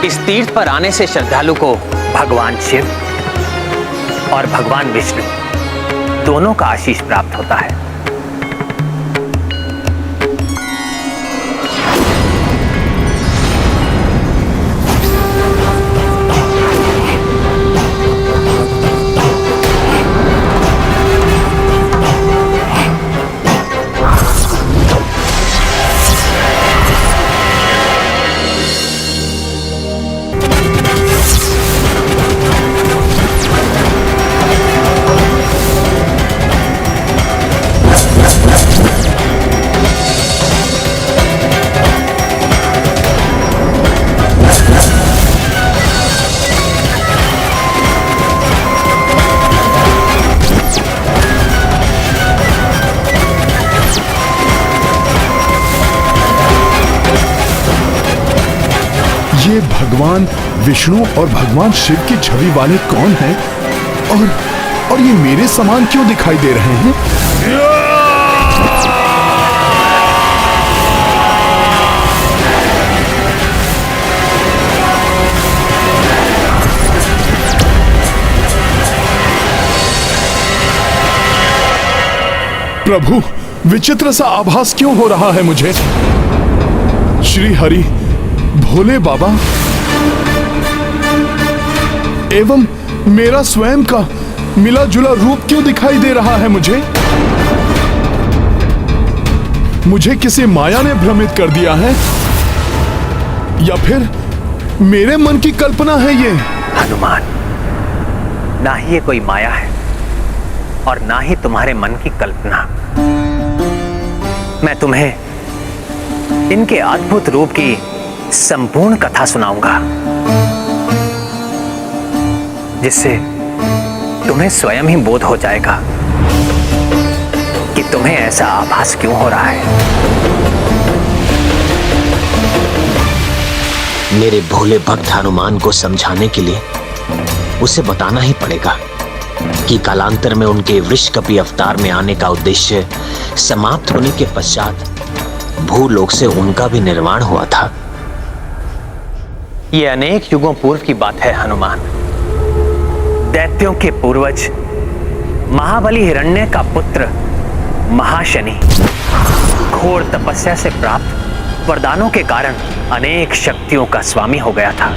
इस तीर्थ पर आने से श्रद्धालु को भगवान शिव और भगवान विष्णु दोनों का आशीष प्राप्त होता है। ये भगवान विष्णु और भगवान शिव की छवि वाले कौन हैं? और ये मेरे समान क्यों दिखाई दे रहे हैं? प्रभु, विचित्र सा आभास क्यों हो रहा है मुझे? श्री हरि, भोले बाबा एवं मेरा स्वयं का मिला जुला रूप क्यों दिखाई दे रहा है मुझे? मुझे किसी माया ने भ्रमित कर दिया है या फिर मेरे मन की कल्पना है ये? हनुमान, ना ही ये कोई माया है और ना ही तुम्हारे मन की कल्पना। मैं तुम्हें इनके अद्भुत रूप की संपूर्ण कथा सुनाऊंगा, जिससे तुम्हें स्वयं ही बोध हो जाएगा कि तुम्हें ऐसा आभास क्यों हो रहा है। मेरे भोले भक्त हनुमान को समझाने के लिए उसे बताना ही पड़ेगा कि कालांतर में उनके वृषकपि अवतार में आने का उद्देश्य समाप्त होने के पश्चात भूलोक से उनका भी निर्माण हुआ था। ये अनेक युगों पूर्व की बात है हनुमान। दैत्यों के पूर्वज महाबली हिरण्य का पुत्र महाशनि घोर तपस्या से प्राप्त वरदानों के कारण अनेक शक्तियों का स्वामी हो गया था,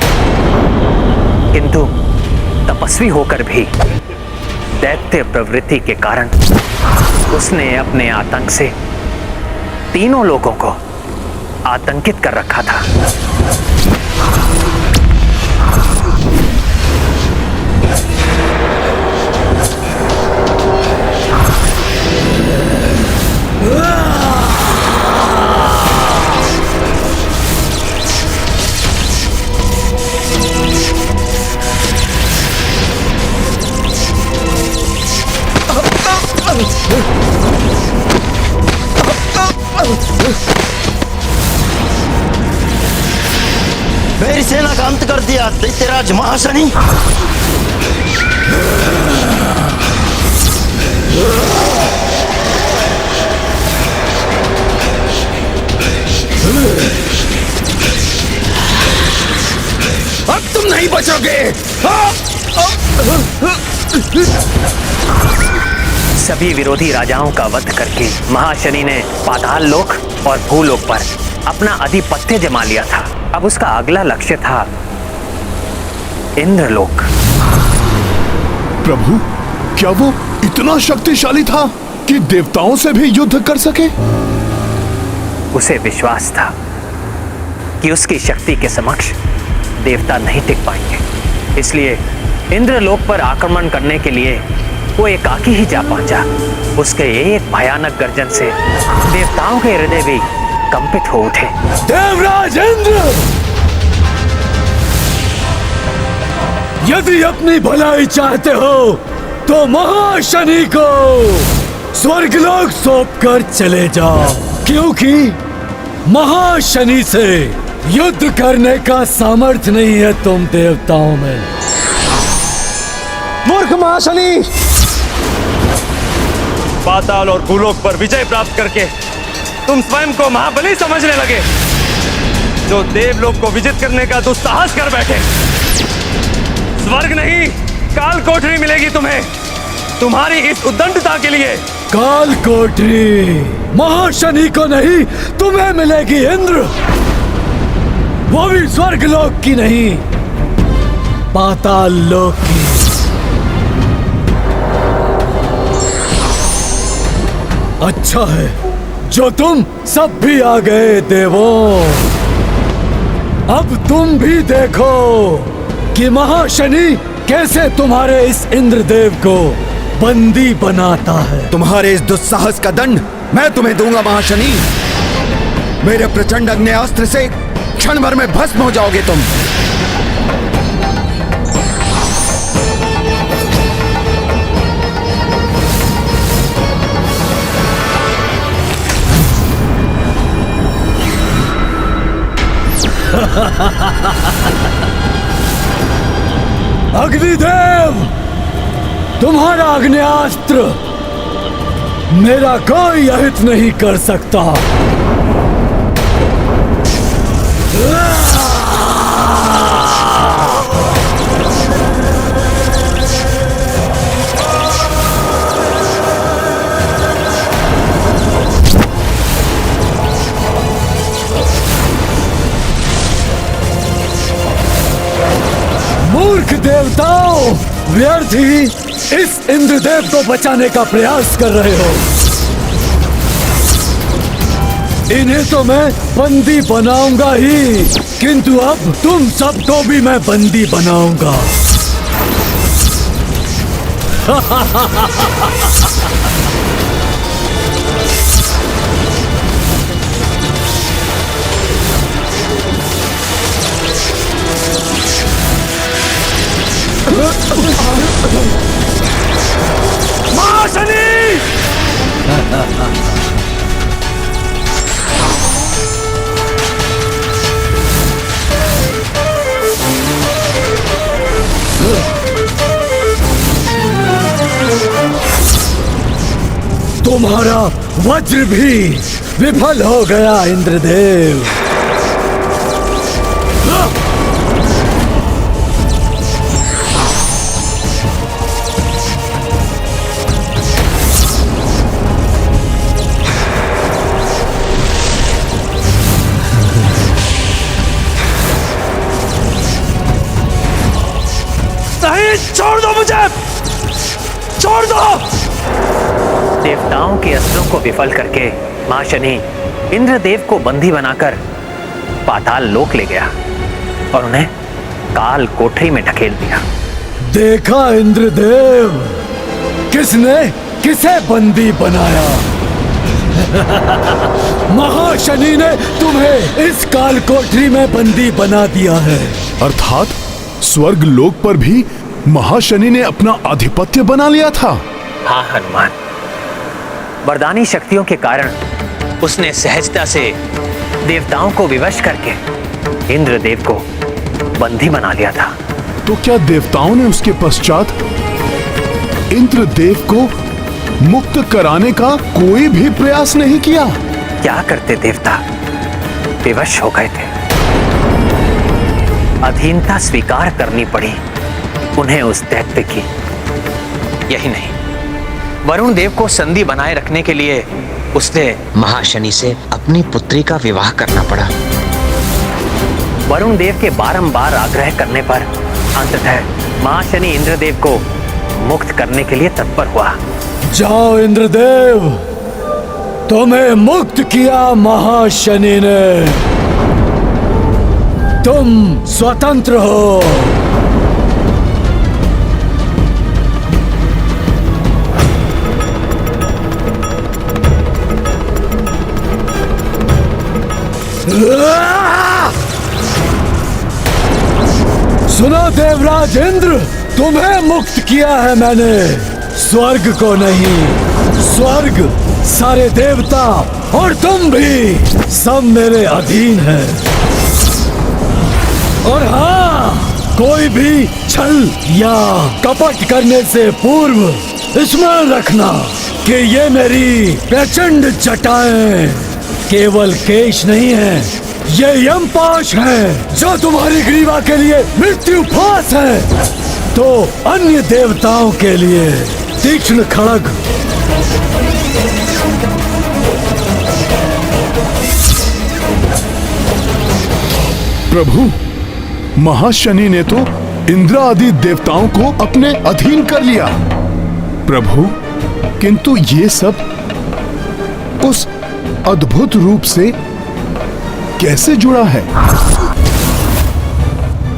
किंतु तपस्वी होकर भी दैत्य प्रवृत्ति के कारण उसने अपने आतंक से तीनों लोगों को आतंकित कर रखा था। मेरी सेना का अंत कर दिया दैत्यराज महाशनि। अब तुम नहीं बचोगे। सभी विरोधी राजाओं का वध करके महाशनि ने पाताल लोक और भूलोक पर अपना आधिपत्य जमा लिया था। अब उसका अगला लक्ष्य था इंद्रलोक। प्रभु, क्या वो इतना शक्तिशाली था कि देवताओं से भी युद्ध कर सके? उसे विश्वास था कि उसकी शक्ति के समक्ष देवता नहीं टिक पाएंगे, इसलिए इंद्रलोक पर आक्रमण करने के लिए वो एकाकी ही जा पहुंचा। उसके एक भयानक गर्जन से देवताओं के हृदय भी कंपित हो उठे। देवराज इंद्र, यदि अपनी भलाई चाहते हो तो महाशनि को स्वर्गलोक सौंपकर चले जाओ, क्योंकि महाशनि से युद्ध करने का सामर्थ्य नहीं है तुम देवताओं में। मूर्ख महाशनि! पाताल और भूलोक पर विजय प्राप्त करके तुम स्वयं को महाबली समझने लगे। जो देवलोक को विजित करने का दुस्साहस कर बैठे। स्वर्ग नहीं, काल कोठरी मिलेगी तुम्हें, तुम्हारी इस उद्दंडता के लिए। काल कोठरी महाशनि को नहीं, तुम्हें मिलेगी इंद्र, वो भी स्वर्ग लोक की नहीं, पाताल लोक की। अच्छा है जो तुम सब भी आ गए देवों। अब तुम भी देखो कि महाशनि कैसे तुम्हारे इस इंद्रदेव को बंदी बनाता है। तुम्हारे इस दुस्साहस का दंड मैं तुम्हें दूंगा महाशनि। मेरे प्रचंड अग्नेयास्त्र से क्षण भर में भस्म हो जाओगे तुम। अग्निदेव, तुम्हारा अग्नेयास्त्र मेरा कोई अहित नहीं कर सकता। मूर्ख देवताओं, व्यर्थ ही इस इंद्रदेव को बचाने का प्रयास कर रहे हो। इन्हें तो मैं बंदी बनाऊंगा ही, किंतु अब तुम सबको भी मैं बंदी बनाऊंगा। महाशनि! तुम्हारा वज्र भी विफल हो गया इंद्रदेव। छोड़ दो मुझे, छोड़ दो। देवताओं के अस्त्रों को विफल करके महाशनि इंद्रदेव को बंदी बनाकर पाताल लोक ले गया और उन्हें काल कोठरी में ढकेल दिया। देखा इंद्रदेव, किसने किसे बंदी बनाया? महाशनि ने तुम्हें इस काल कोठरी में बंदी बना दिया है। अर्थात स्वर्ग लोक पर भी महाशनि ने अपना आधिपत्य बना लिया था। हाँ हनुमान, वरदानी शक्तियों के कारण उसने सहजता से देवताओं को विवश करके इंद्रदेव को बंदी बना लिया था। तो क्या देवताओं ने उसके पश्चात इंद्रदेव को मुक्त कराने का कोई भी प्रयास नहीं किया? क्या करते देवता, विवश हो गए थे। अधीनता स्वीकार करनी पड़ी उन्हें उस दैत्य की। यही नहीं, वरुण देव को संधि बनाए रखने के लिए उसने महाशनि से अपनी पुत्री का विवाह करना पड़ा। वरुण देव के बारंबार आग्रह करने पर अंततः महाशनि इंद्रदेव को मुक्त करने के लिए तत्पर हुआ। जाओ इंद्रदेव, तुम्हें मुक्त किया महाशनि ने, तुम स्वतंत्र हो। सुनो देवराज इंद्र, तुम्हें मुक्त किया है मैंने, स्वर्ग को नहीं। स्वर्ग, सारे देवता और तुम भी सब मेरे अधीन हैं। और हाँ, कोई भी छल या कपट करने से पूर्व स्मरण रखना कि ये मेरी प्रचंड जटाएं केवल केश नहीं है, ये यमपाश है जो तुम्हारी ग्रीवा के लिए मृत्यु फांस है, तो अन्य देवताओं के लिए तीक्ष्ण खड़ग। प्रभु, महाशनि ने तो इंद्र आदि देवताओं को अपने अधीन कर लिया। प्रभु, किंतु ये सब उस अद्भुत रूप से कैसे जुड़ा है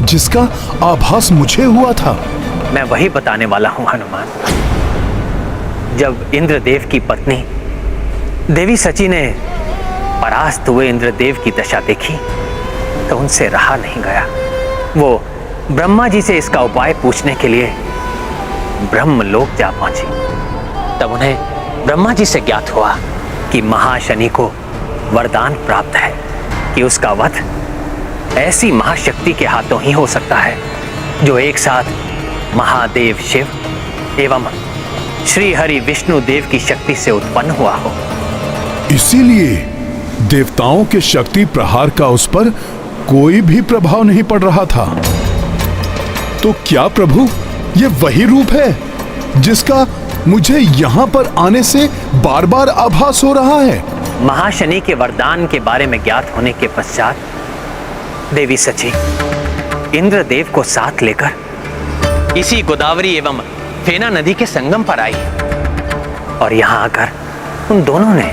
जिसका आभास मुझे हुआ था? मैं वही बताने वाला हूं हनुमान। जब इंद्रदेव की पत्नी देवी सची ने परास्त हुए इंद्रदेव की दशा देखी तो उनसे रहा नहीं गया। वो ब्रह्मा जी से इसका उपाय पूछने के लिए ब्रह्मलोक जा पहुंची। तब उन्हें ब्रह्मा जी से ज्ञात हुआ कि महाशनि को वरदान प्राप्त है कि उसका वध ऐसी महाशक्ति के हाथों ही हो सकता है जो एक साथ महादेव शिव एवं श्री हरि विष्णु देव की शक्ति से उत्पन्न हुआ हो। इसीलिए देवताओं के शक्ति प्रहार का उस पर कोई भी प्रभाव नहीं पड़ रहा था। तो क्या प्रभु, ये वही रूप है जिसका मुझे यहाँ पर आने से बार बार आभास हो रहा है? महाशनि के वरदान के बारे में ज्ञात होने के पश्चात देवी सची इंद्रदेव को साथ लेकर इसी गोदावरी एवं फेना नदी के संगम पर आई और यहाँ आकर उन दोनों ने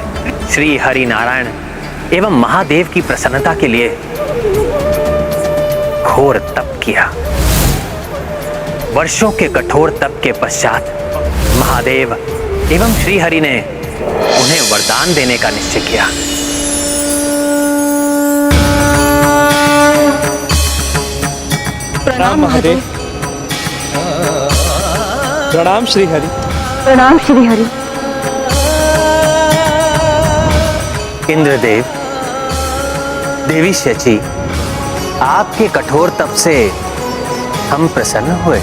श्री हरि नारायण एवं महादेव की प्रसन्नता के लिए घोर तप किया। वर्षों के कठोर तप के पश्चात महादेव एवं श्री हरि ने उन्हें वरदान देने का निश्चय किया। प्रणाम महादेव। प्रणाम श्री हरि। प्रणाम श्री हरि। इंद्रदेव, देवी शची, आपके कठोर तप से हम प्रसन्न हुए।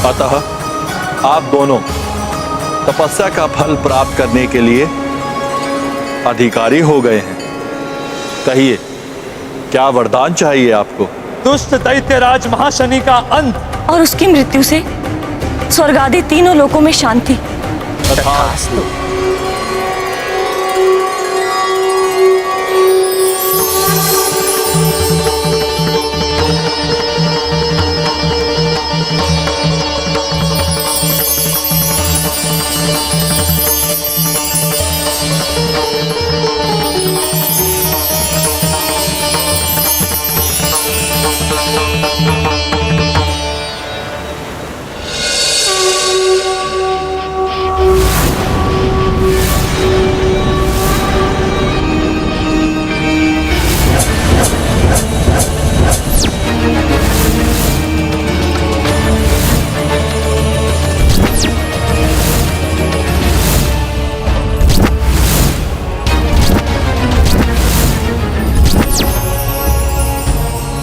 अतः आप दोनों तपस्या का फल प्राप्त करने के लिए अधिकारी हो गए हैं। कहिए, क्या वरदान चाहिए आपको? दुष्ट दैत्यराज महाशनि का अंत और उसकी मृत्यु से स्वर्ग आदि तीनों लोकों में शांति। तथास्तु।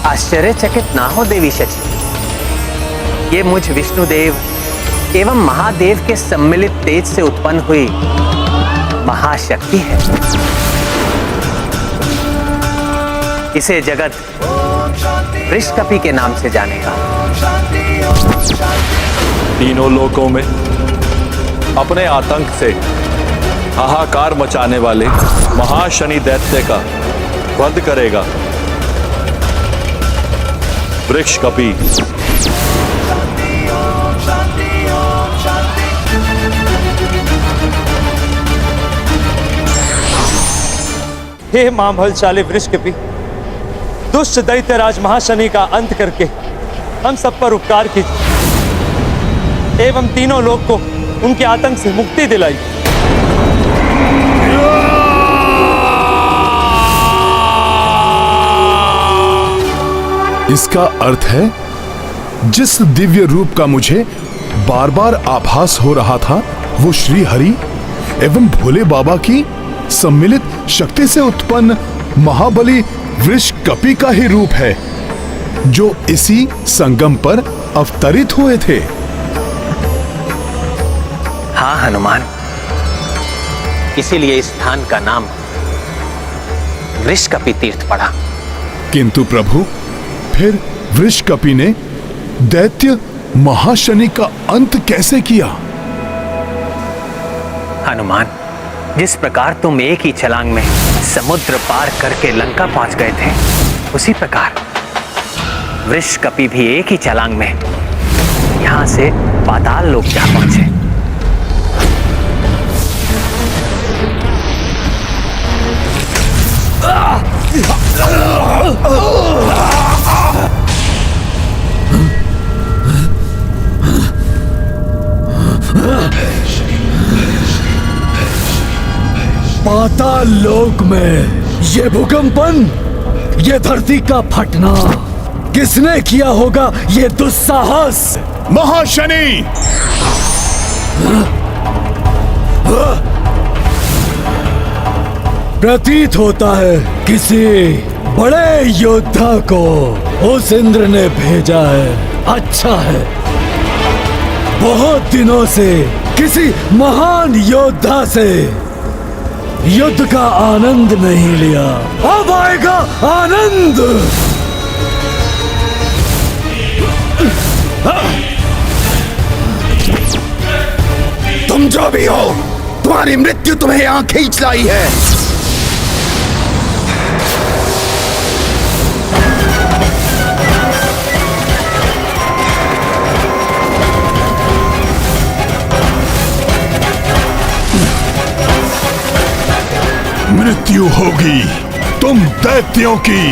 आश्चर्यचकित ना हो देवी शची, ये मुझ विष्णुदेव एवं महादेव के सम्मिलित तेज से उत्पन्न हुई महाशक्ति है। इसे जगत वृषकपि के नाम से जानेगा। तीनों लोकों में अपने आतंक से हाहाकार मचाने वाले महाशनि दैत्य का वध करेगा वृषकपि। हे मां बलशाली वृषकपि, दुष्ट दैत्यराज महाशनि का अंत करके हम सब पर उपकार कीजिए एवं तीनों लोक को उनके आतंक से मुक्ति दिलाई। इसका अर्थ है जिस दिव्य रूप का मुझे बार बार आभास हो रहा था वो श्री हरि एवं भोले बाबा की सम्मिलित शक्ति से उत्पन्न महाबली वृषकपि का ही रूप है जो इसी संगम पर अवतरित हुए थे। हाँ हनुमान, इसीलिए इस स्थान का नाम वृषकपि तीर्थ पड़ा। किंतु प्रभु, फिर वृषकपि ने दैत्य महाशनि का अंत कैसे किया? हनुमान, जिस प्रकार तुम एक ही छलांग में समुद्र पार करके लंका पहुंच गए थे, उसी प्रकार वृषकपि भी एक ही छलांग में यहां से पाताल लोक जा पहुंचे। पाताल लोक में ये भूकंपन, ये धरती का फटना, किसने किया होगा ये दुस्साहस? महाशनि! प्रतीत होता है किसी बड़े योद्धा को उस इंद्र ने भेजा है। अच्छा है, बहुत दिनों से किसी महान योद्धा से युद्ध का आनंद नहीं लिया, अब आएगा आनंद। तुम जो भी हो, तुम्हारी मृत्यु तुम्हें यहां खींच लाई है। मृत्यु होगी तुम दैत्यों की।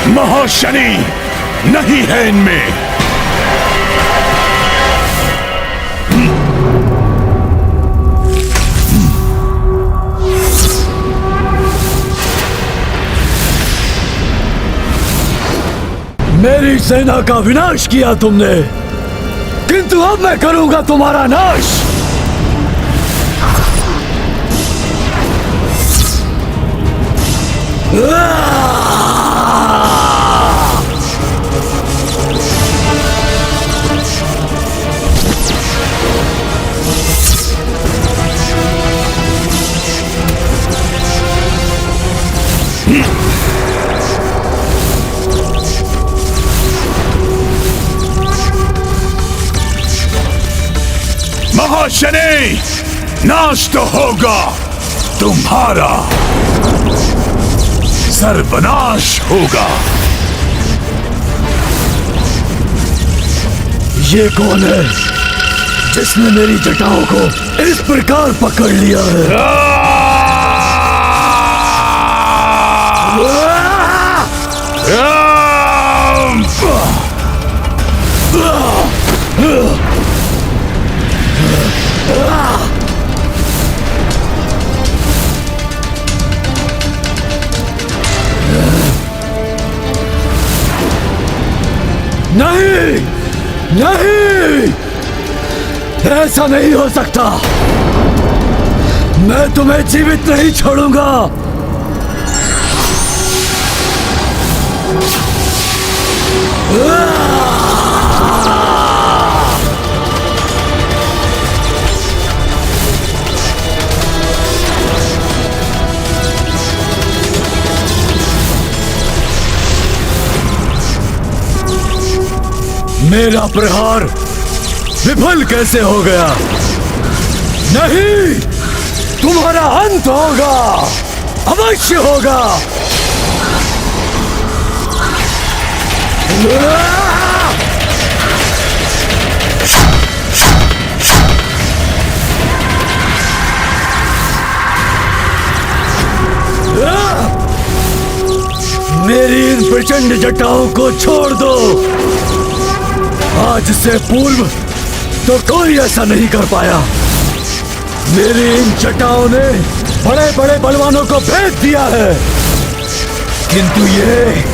महाशनि नहीं है इनमें। मेरी सेना का विनाश किया तुमने, किंतु अब मैं करूंगा तुम्हारा नाश। महाशनि, नाश तो होगा तुम्हारा, सर्वनाश होगा। ये कौन है जिसने मेरी जटाओं को इस प्रकार पकड़ लिया है? नहीं, नहीं, ऐसा नहीं हो सकता। मैं तुम्हें जीवित नहीं छोड़ूंगा। मेरा प्रहार विफल कैसे हो गया? नहीं, तुम्हारा अंत होगा, अवश्य होगा। मेरी इन प्रचंड जटाओं को छोड़ दो। आज से पूर्व तो कोई ऐसा नहीं कर पाया। मेरी इन जटाओं ने बड़े बड़े बलवानों को भेद दिया है, किंतु ये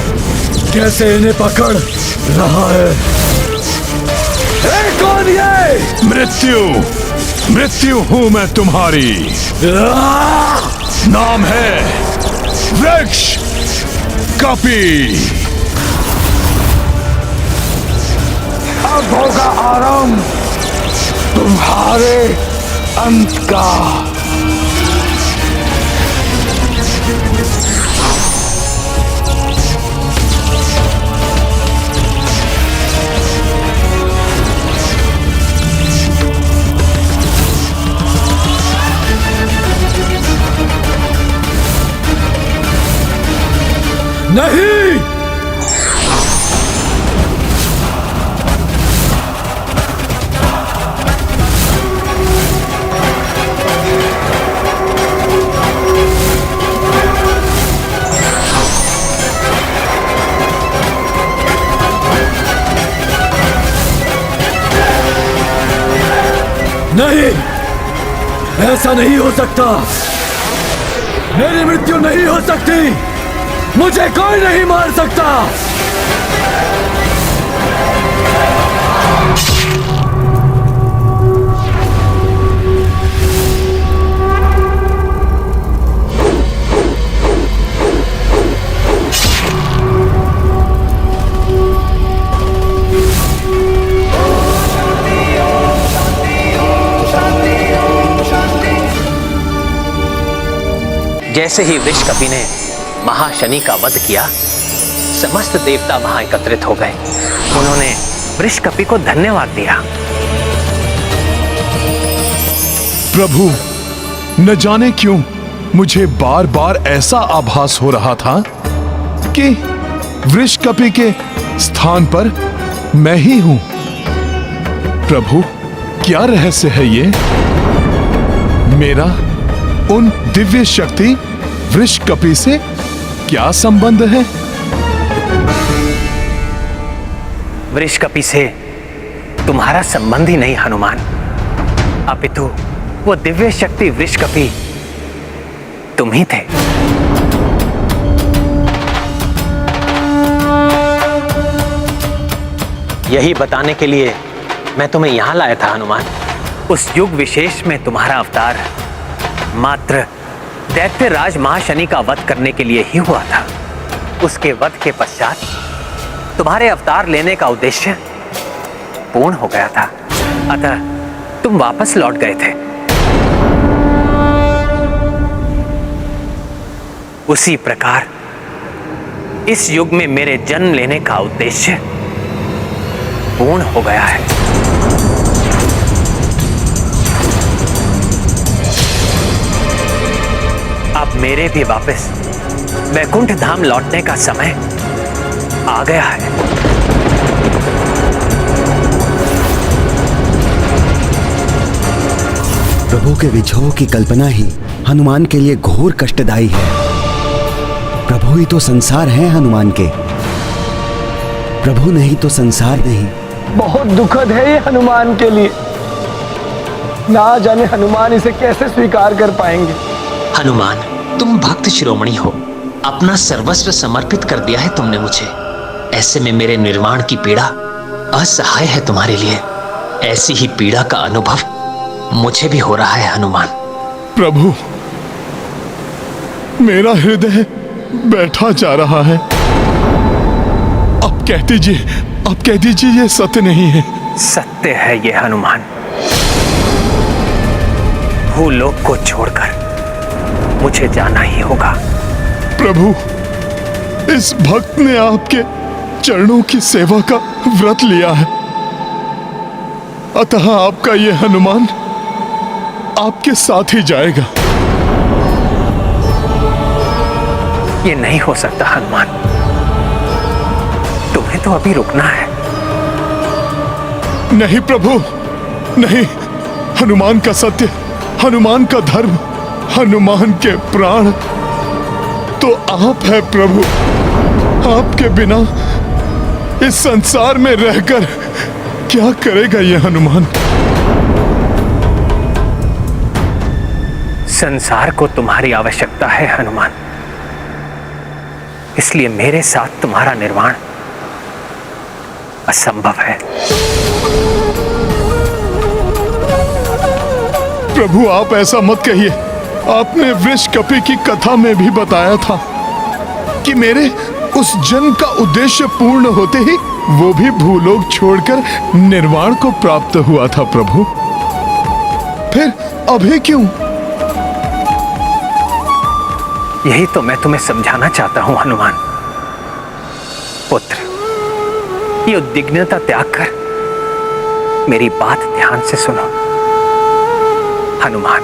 कैसे इन्हें पकड़ रहा है? कौन ये? मृत्यु, मृत्यु हूं मैं तुम्हारी। नाम है वृक्ष, कपी। अब होगा आरंभ तुम्हारे अंत का। नहीं, नहीं, ऐसा नहीं हो सकता। मेरी मृत्यु नहीं हो सकती। मुझे कोई नहीं मार सकता। जैसे ही वृषकपि ने महाशनि का वध किया, समस्त देवता वहां एकत्रित हो गए। उन्होंने वृषकपि को धन्यवाद दिया। प्रभु, न जाने क्यों मुझे बार बार ऐसा आभास हो रहा था कि वृषकपि के स्थान पर मैं ही हूं। प्रभु, क्या रहस्य है ये? मेरा उन दिव्य शक्ति वृषकपि से क्या संबंध है? वृषकपि से तुम्हारा संबंध ही नहीं हनुमान, अपितु वो दिव्य शक्ति वृषकपि तुम ही थे। यही बताने के लिए मैं तुम्हें यहां लाया था हनुमान। उस युग विशेष में तुम्हारा अवतार मात्र दैत्य राज महाशनि का वध करने के लिए ही हुआ था। उसके वध के पश्चात तुम्हारे अवतार लेने का उद्देश्य पूर्ण हो गया था, अतः तुम वापस लौट गए थे। उसी प्रकार इस युग में मेरे जन्म लेने का उद्देश्य पूर्ण हो गया है। अब मेरे भी वापस वैकुंठ धाम लौटने का समय आ गया है। प्रभु के विजयों की कल्पना ही हनुमान के लिए घोर कष्टदायी है। प्रभु ही तो संसार है हनुमान के। प्रभु नहीं तो संसार नहीं। बहुत दुखद है ये हनुमान के लिए। ना जाने हनुमान इसे कैसे स्वीकार कर पाएंगे। हनुमान, तुम भक्त शिरोमणि हो, अपना सर्वस्व समर्पित कर दिया है तुमने मुझे। ऐसे में मेरे निर्वाण की पीड़ा असहाय है तुम्हारे लिए। ऐसी ही पीड़ा का अनुभव मुझे भी हो रहा है हनुमान। प्रभु, मेरा हृदय बैठा जा रहा है। अब कह दीजिए ये सत्य नहीं है। सत्य है ये हनुमान। भूलोक को छोड़कर मुझे जाना ही होगा। प्रभु, इस भक्त ने आपके चरणों की सेवा का व्रत लिया है, अतः आपका ये हनुमान आपके साथ ही जाएगा। ये नहीं हो सकता हनुमान, तुम्हें तो अभी रुकना है। नहीं प्रभु, नहीं। हनुमान का सत्य, हनुमान का धर्म, हनुमान के प्राण तो आप है प्रभु। आपके बिना इस संसार में रहकर क्या करेगा ये हनुमान? संसार को तुम्हारी आवश्यकता है हनुमान, इसलिए मेरे साथ तुम्हारा निर्वाण असंभव है। प्रभु, आप ऐसा मत कहिए। आपने वृषकपि की कथा में भी बताया था कि मेरे उस जन्म का उद्देश्य पूर्ण होते ही वो भी भूलोक छोड़कर निर्वाण को प्राप्त हुआ था प्रभु। फिर अभी क्यों? यही तो मैं तुम्हें समझाना चाहता हूं हनुमान। पुत्र, ये उद्विग्नता त्याग कर मेरी बात ध्यान से सुनो। हनुमान,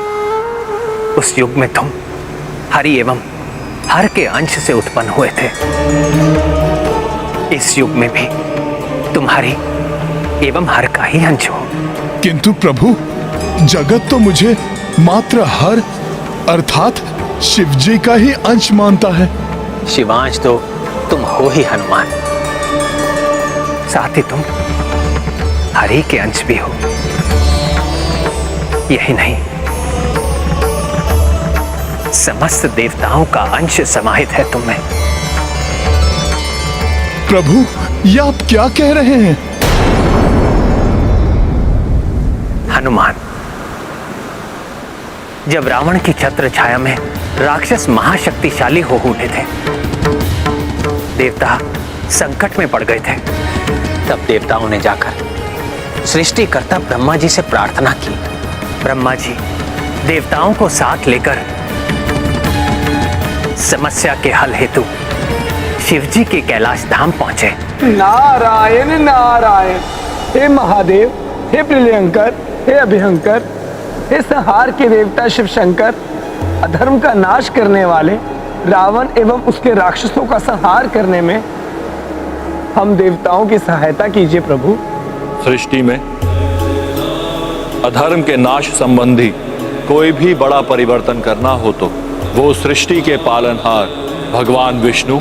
उस युग में तुम हरि एवं हर के अंश से उत्पन्न हुए थे। इस युग में भी तुम हरि एवं हर का ही अंश हो। किंतु प्रभु, जगत तो मुझे मात्र हर अर्थात शिव जी का ही अंश मानता है। शिवांश तो तुम हो ही हनुमान, साथ ही तुम हरि के अंश भी हो। यही नहीं, समस्त देवताओं का अंश समाहित है तुम में। प्रभु, ये आप क्या कह रहे हैं? हनुमान, जब रावण की छत्र छाया में राक्षस महाशक्तिशाली हो उठे थे, देवता संकट में पड़ गए थे, तब देवताओं ने जाकर सृष्टिकर्ता ब्रह्मा जी से प्रार्थना की। ब्रह्मा जी देवताओं को साथ लेकर समस्या के हल हेतु शिव जी के कैलाश धाम पहुंचे। नारायण नारायण, हे महादेव, हे प्रियंकर, हे अभिहंकर, हे संहार के देवता शिव शंकर, अधर्म का नाश करने वाले रावण एवं उसके राक्षसों का संहार करने में हम देवताओं की सहायता कीजिए प्रभु। सृष्टि में अधर्म के नाश संबंधी कोई भी बड़ा परिवर्तन करना हो तो वो सृष्टि के पालनहार भगवान विष्णु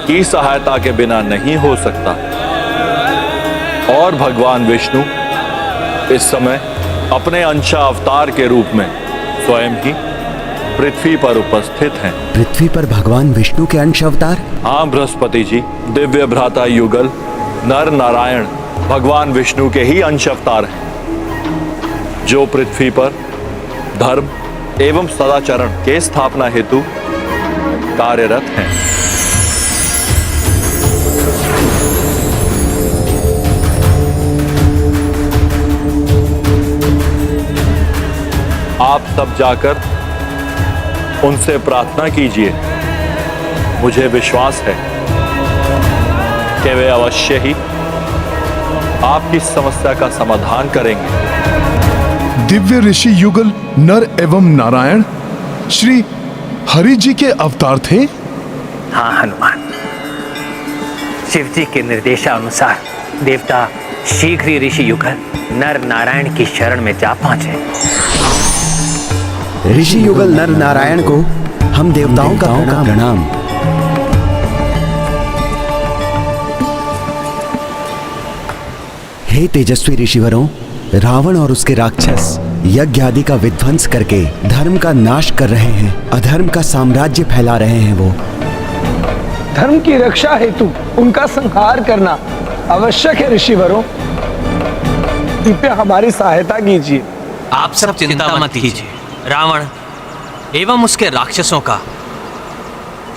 की सहायता के बिना नहीं हो सकता। और भगवान विष्णु इस समय अपने अंशा अवतार के रूप में स्वयं ही पृथ्वी पर उपस्थित हैं। पृथ्वी पर भगवान विष्णु के अंश अवतार? हाँ बृहस्पति जी, दिव्य भ्राता युगल नर नारायण भगवान विष्णु के ही अंश अवतार हैं, जो पृथ्वी पर धर्म एवं सदाचरण के स्थापना हेतु कार्यरत हैं। आप सब जाकर उनसे प्रार्थना कीजिए। मुझे विश्वास है कि वे अवश्य ही आपकी समस्या का समाधान करेंगे। दिव्य ऋषि युगल नर एवं नारायण श्री हरि जी के अवतार थे? हाँ हनुमान, शिव जी के निर्देशानुसार देवता शीघ्र ही ऋषि युगल नर नारायण की शरण में जा पहुंचे। ऋषि युगल नर नारायण को हम देवताओं का प्रणाम। हे तेजस्वी ऋषिवरों, रावण और उसके राक्षस यज्ञ आदि का विध्वंस करके धर्म का नाश कर रहे हैं, अधर्म का साम्राज्य फैला रहे हैं। वो धर्म की रक्षा हेतु उनका संहार करना आवश्यक है। ऋषिवरों, कृपया हमारी सहायता कीजिए। आप सब चिंता मत कीजिए, रावण एवं उसके राक्षसों का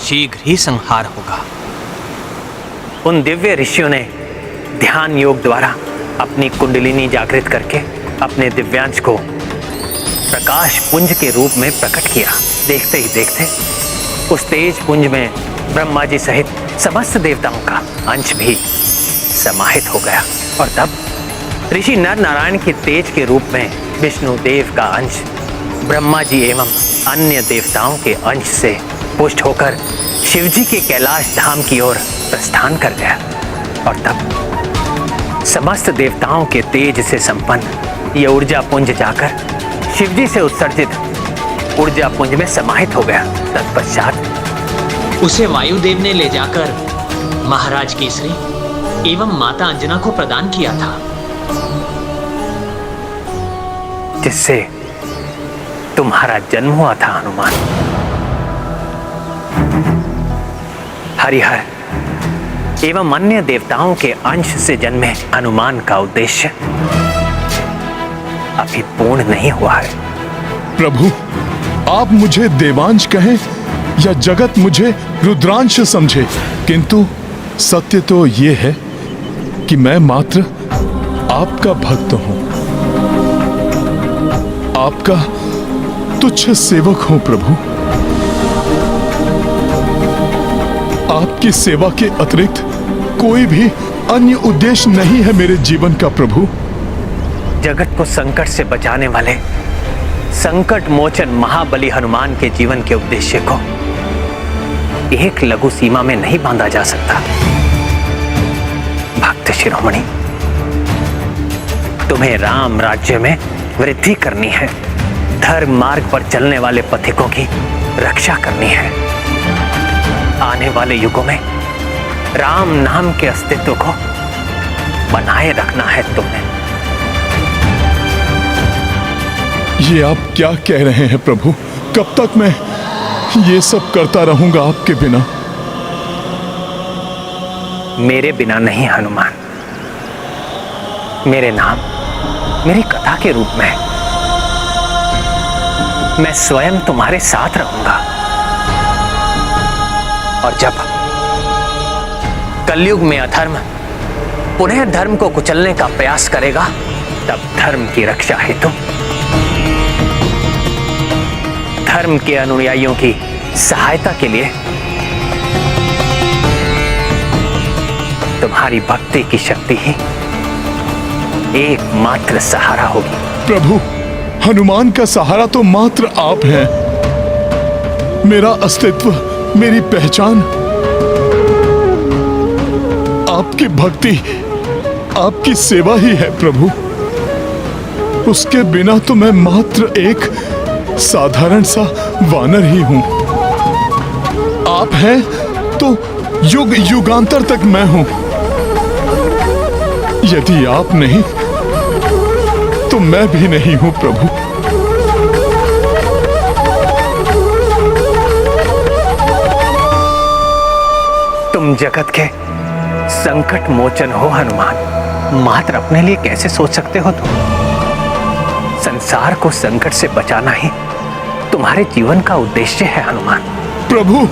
शीघ्र ही संहार होगा। उन दिव्य ऋषियों ने ध्यान योग द्वारा अपनी कुंडलिनी जागृत करके अपने दिव्यांश को प्रकाश पुंज के रूप में प्रकट किया। देखते ही देखते उस तेज पुंज में ब्रह्मा जी सहित समस्त देवताओं का अंश भी समाहित हो गया। और तब ऋषि नर नारायण के तेज के रूप में विष्णु देव का अंश ब्रह्मा जी एवं अन्य देवताओं के अंश से पुष्ट होकर शिव जी के कैलाश धाम की ओर प्रस्थान कर गया। और तब समस्त देवताओं के तेज से संपन्न यह ऊर्जा पुंज जाकर शिव जी से उत्सर्जित ऊर्जा पुंज में समाहित हो गया। तत्पश्चात उसे वायुदेव ने ले जाकर महाराज केसरी एवं माता अंजना को प्रदान किया था, जिससे तुम्हारा जन्म हुआ था हनुमान। हरिहर एवं अन्य देवताओं के अंश से जन्मे हनुमान का उद्देश्य अभी पूर्ण नहीं हुआ है। प्रभु, आप मुझे देवांश कहें या जगत मुझे रुद्रांश समझे, किंतु सत्य तो ये है कि मैं मात्र आपका भक्त हूं, आपका तुच्छ सेवक हूं प्रभु। आपकी सेवा के अतिरिक्त कोई भी अन्य उद्देश्य नहीं है मेरे जीवन का प्रभु। जगत को संकट से बचाने वाले संकट मोचन महाबली हनुमान के जीवन के उद्देश्य को एक लघु सीमा में नहीं बांधा जा सकता। भक्त शिरोमणि, तुम्हें राम राज्य में वृद्धि करनी है, धर्म मार्ग पर चलने वाले पथिकों की रक्षा करनी है। आने वाले युगों में राम नाम के अस्तित्व को बनाए रखना है तुम्हें। ये आप क्या कह रहे हैं प्रभु? कब तक मैं ये सब करता रहूंगा आपके बिना? मेरे बिना नहीं हनुमान, मेरे नाम मेरी कथा के रूप में मैं स्वयं तुम्हारे साथ रहूंगा। और जब कलयुग में अधर्म पुनः धर्म को कुचलने का प्रयास करेगा, तब धर्म की रक्षा हेतु धर्म के अनुयायियों की सहायता के लिए तुम्हारी भक्ति की शक्ति ही एकमात्र सहारा होगी। प्रभु, हनुमान का सहारा तो मात्र आप हैं। मेरा अस्तित्व, मेरी पहचान आपकी भक्ति, आपकी सेवा ही है प्रभु। उसके बिना तो मैं मात्र एक साधारण सा वानर ही हूं। आप हैं तो युग युगांतर तक मैं हूं। यदि आप नहीं तो मैं भी नहीं हूं प्रभु। तुम जगत के संकट मोचन हो हनुमान, मात्र अपने लिए कैसे सोच सकते हो तुम? संसार को संकट से बचाना ही तुम्हारे जीवन का उद्देश्य है हनुमान। प्रभु,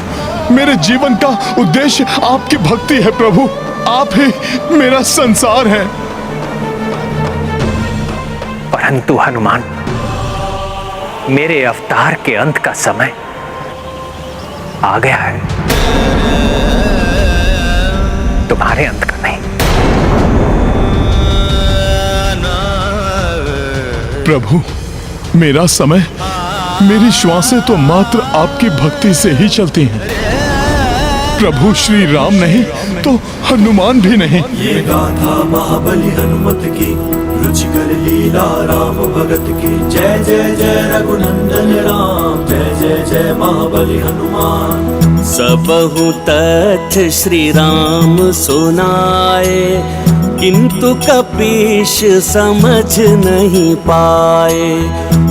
मेरे जीवन का उद्देश्य आपकी भक्ति है प्रभु। आप ही मेरा संसार है। परंतु हनुमान, मेरे अवतार के अंत का समय आ गया है, तुम्हारे अंत का नहीं। प्रभु, मेरा समय, मेरी श्वासें तो मात्र आपकी भक्ति से ही चलती हैं। प्रभु श्री राम नहीं तो हनुमान भी नहीं। ये गाथा महाबली हनुमत की, रुचिकर लीला राम भगत की। जय जय जय रघुनंदन राम, जय जय जय महाबली हनुमान। सबहु तथ श्री राम सुनाए, किंतु कपीश समझ नहीं पाए।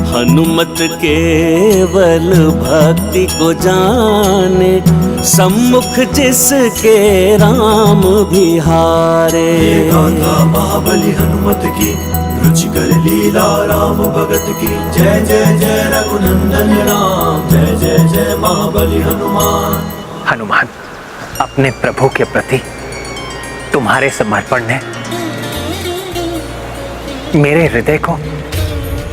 हनुमत केवल भक्ति को जाने, सम्मुख जिसके राम भी हारे। ये गाथा महाबली हनुमत की, रुचिकर लीला राम भगत की। जय जय जय रघुनंदन राम, जय जय जय महाबली हनुमान। हनुमान, अपने प्रभु के प्रति तुम्हारे समर्पण ने मेरे हृदय को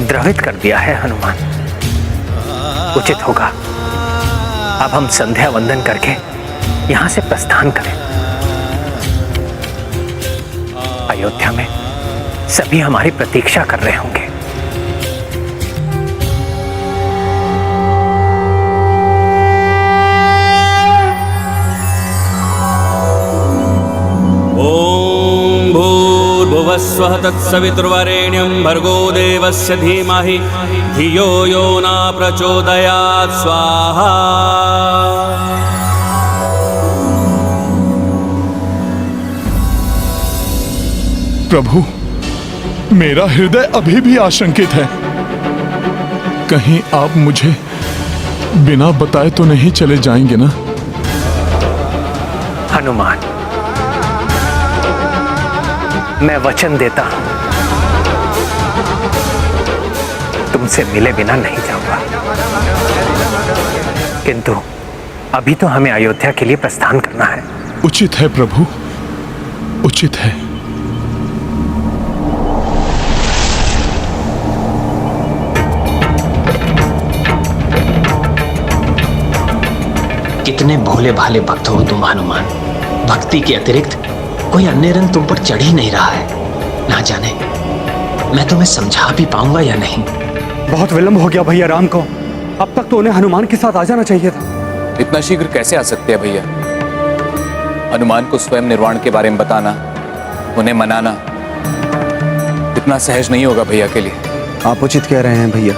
द्रवित कर दिया है हनुमान। उचित होगा अब हम संध्या वंदन करके यहां से प्रस्थान करें। अयोध्या में सभी हमारी प्रतीक्षा कर रहे होंगे। ओम भूर्भुवस्वः तत्सवितुर्वरेण्यं भर्गो देवस्य धीमहि धियो यो न प्रचोदयात्। स्वाहा। प्रभु, मेरा हृदय अभी भी आशंकित है। कहीं आप मुझे बिना बताए तो नहीं चले जाएंगे ना? हनुमान, मैं वचन देता हूं, तुमसे मिले बिना नहीं जाऊंगा। किंतु अभी तो हमें अयोध्या के लिए प्रस्थान करना है। उचित है प्रभु, उचित है। कितने भोले भाले भक्त हो तुम हनुमान। भक्ति के अतिरिक्त कोई अन्य रंग तुम पर चढ़ ही नहीं रहा है। ना जाने मैं तुम्हें समझा भी पाऊंगा या नहीं। बहुत विलंब हो गया भैया राम को। अब तक तो उन्हें हनुमान के साथ आ जाना चाहिए था। इतना शीघ्र कैसे आ सकते हैं भैया? हनुमान को स्वयं निर्वाण के बारे में बताना, उन्हें मनाना इतना सहज नहीं होगा भैया के लिए। आप उचित कह रहे हैं भैया।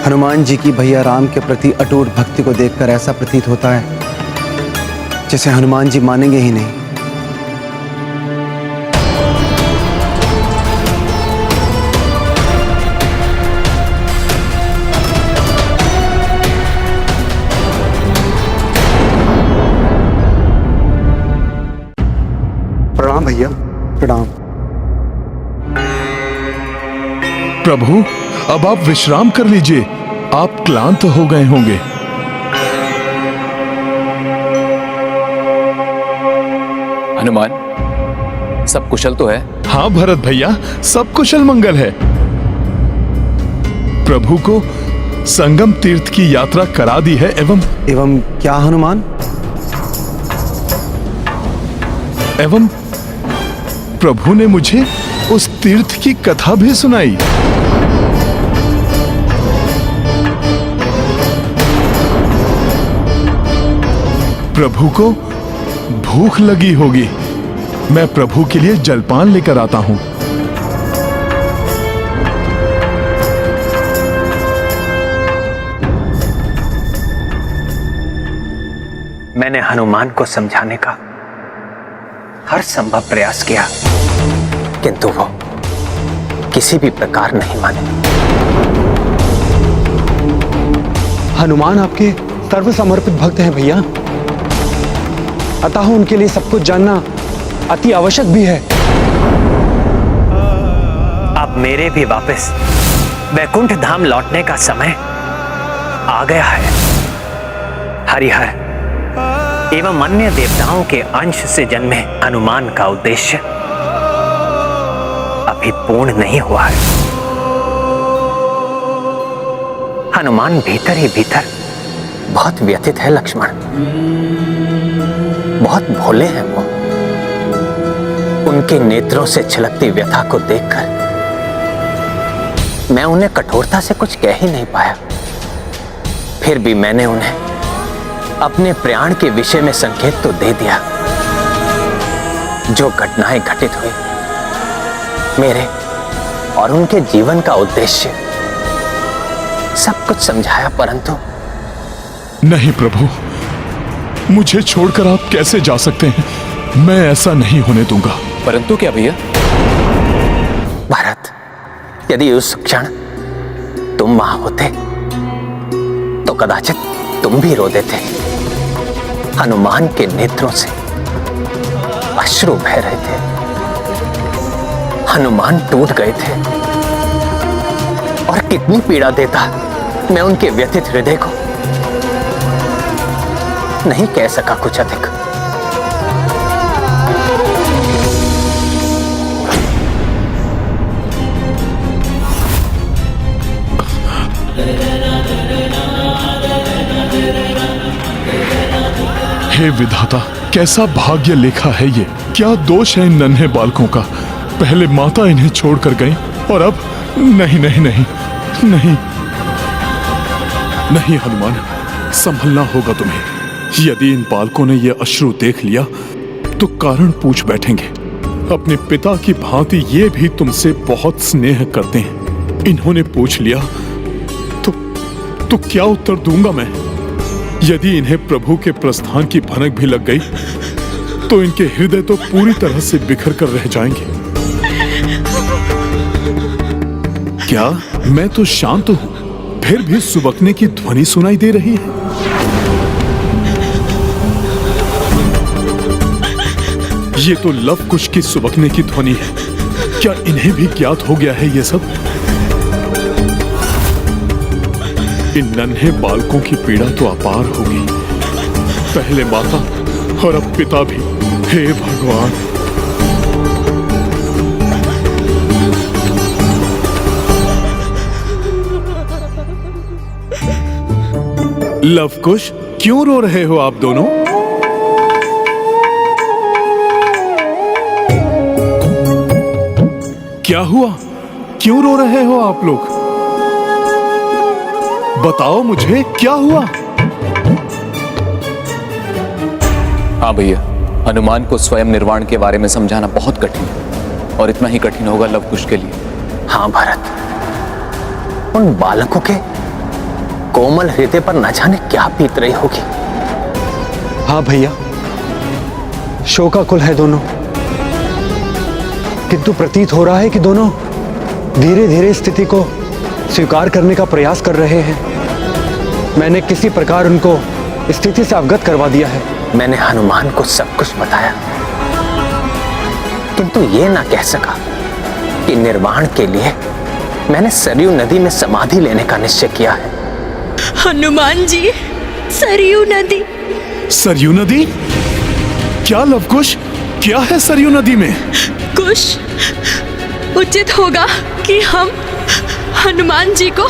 हनुमान जी की भैया राम के प्रति अटूट भक्ति को देखकर ऐसा प्रतीत होता है जैसे हनुमान जी मानेंगे ही नहीं। प्रणाम भैया, प्रणाम। प्रभु, अब आप विश्राम कर लीजिए, आप क्लांत हो गए होंगे। हनुमान, सब कुशल तो है? हाँ भरत भैया, सब कुशल मंगल है। प्रभु को संगम तीर्थ की यात्रा करा दी है। एवं क्या हनुमान? एवं प्रभु ने मुझे उस तीर्थ की कथा भी सुनाई। प्रभु को भूख लगी होगी, मैं प्रभु के लिए जलपान लेकर आता हूं। मैंने हनुमान को समझाने का हर संभव प्रयास किया, किंतु वो किसी भी प्रकार नहीं माने। हनुमान आपके सर्वसमर्पित भक्त हैं भैया, अतः उनके लिए सब कुछ जानना अति आवश्यक भी है। अब मेरे भी वापस वैकुंठ धाम लौटने का समय आ गया है। हरिहर एवं अन्य देवताओं के अंश से जन्मे हनुमान का उद्देश्य अभी पूर्ण नहीं हुआ है। हनुमान भीतर ही भीतर बहुत व्यथित है लक्ष्मण, बहुत भोले हैं वो। उनके नेत्रों से छलकती व्यथा को देखकर मैं उन्हें कठोरता से कुछ कह ही नहीं पाया। फिर भी मैंने उन्हें अपने प्रयाण के विषय में संकेत तो दे दिया। जो घटनाएं घटित हुई, मेरे और उनके जीवन का उद्देश्य, सब कुछ समझाया, परंतु नहीं प्रभु, मुझे छोड़कर आप कैसे जा सकते हैं? मैं ऐसा नहीं होने दूंगा। परंतु क्या भैया? भरत, यदि उस क्षण तुम वहां होते तो कदाचित तुम भी रो देते। हनुमान के नेत्रों से अश्रु बह रहे थे, हनुमान टूट गए थे, और कितनी पीड़ा देता मैं उनके व्यथित हृदय को। नहीं कह सका कुछ अधिक। हे विधाता, कैसा भाग्य लेखा है ये। क्या दोष है इन नन्हे बालकों का? पहले माता इन्हें छोड़कर गई और अब नहीं नहीं नहीं नहीं नहीं। हनुमान, संभलना होगा तुम्हें। यदि इन बालकों ने यह अश्रु देख लिया तो कारण पूछ बैठेंगे। अपने पिता की भांति ये भी तुमसे बहुत स्नेह करते हैं। इन्होंने पूछ लिया तो क्या उत्तर दूंगा मैं? यदि इन्हें प्रभु के प्रस्थान की भनक भी लग गई तो इनके हृदय तो पूरी तरह से बिखर कर रह जाएंगे। क्या मैं तो शांत हूं, फिर भी सुबकने की ध्वनि सुनाई दे रही है? ये तो लव कुश की सुबकने की ध्वनि है। क्या इन्हें भी ज्ञात हो गया है ये सब? इन नन्हे बालकों की पीड़ा तो अपार होगी, पहले माता और अब पिता भी। हे भगवान। लवकुश, क्यों रो रहे हो आप दोनों? क्या हुआ? क्यों रो रहे हो आप लोग? बताओ मुझे, क्या हुआ? हाँ भैया, हनुमान को स्वयं निर्वाण के बारे में समझाना बहुत कठिन है, और इतना ही कठिन होगा लवकुश के लिए। हाँ भरत, उन बालकों के कोमल हृदय पर न जाने क्या बीत रही होगी। हाँ भैया, शोकाकुल है दोनों, किंतु प्रतीत हो रहा है कि दोनों धीरे धीरे स्थिति को स्वीकार करने का प्रयास कर रहे हैं। मैंने किसी प्रकार उनको स्थिति से अवगत करवा दिया है। मैंने हनुमान को सब कुछ बताया, किंतु ये ना कह सका कि निर्वाण के लिए मैंने सरयू नदी में समाधि लेने का निश्चय किया है। हनुमान जी, सरयू नदी। सरयू नदी? क्या लवकुश, क्या है सरयू नदी में? कुश, उचित होगा कि हम हनुमान जी को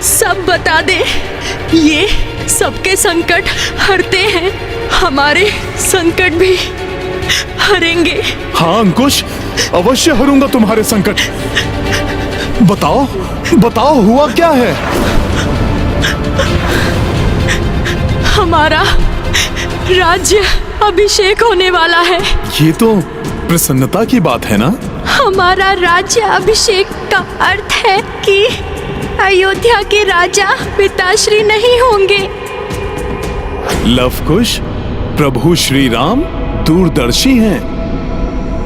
सब बता दें। ये सबके संकट हरते हैं, हमारे संकट भी हरेंगे। हाँ अंकुश, अवश्य हरूंगा तुम्हारे संकट। बताओ बताओ, हुआ क्या है? हमारा राज्य अभिषेक होने वाला है। ये तो प्रसन्नता की बात है ना? हमारा राज्य अभिषेक का अर्थ है कि अयोध्या के राजा पिताश्री नहीं होंगे। लवकुश, प्रभु श्री राम दूरदर्शी हैं।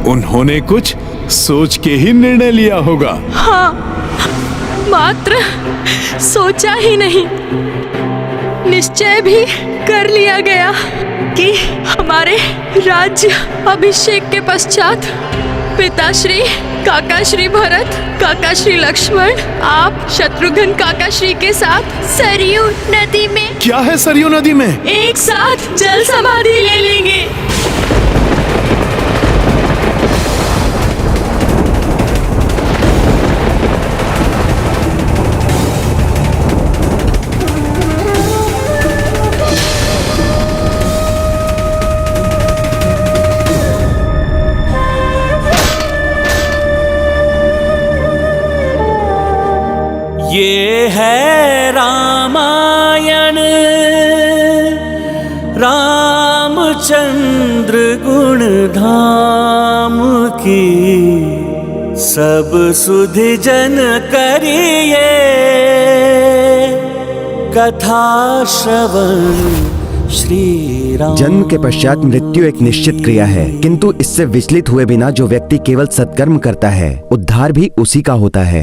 उन्होंने कुछ सोच के ही निर्णय लिया होगा। हाँ, मात्र सोचा ही नहीं, निश्चय भी कर लिया गया कि हमारे राज्य अभिषेक के पश्चात पिताश्री, काकाश्री भरत, काकाश्री लक्ष्मण, आप शत्रुघ्न काकाश्री के साथ सरयू नदी में। क्या है सरयू नदी में? एक साथ जल समाधि ले लेंगे। ये है रामायण, रामचंद्र गुण धाम की, सब सुधि जन करिए कथा श्रवण श्री राम। जन्म के पश्चात मृत्यु एक निश्चित क्रिया है, किंतु इससे विचलित हुए बिना जो व्यक्ति केवल सत्कर्म करता है, उद्धार भी उसी का होता है।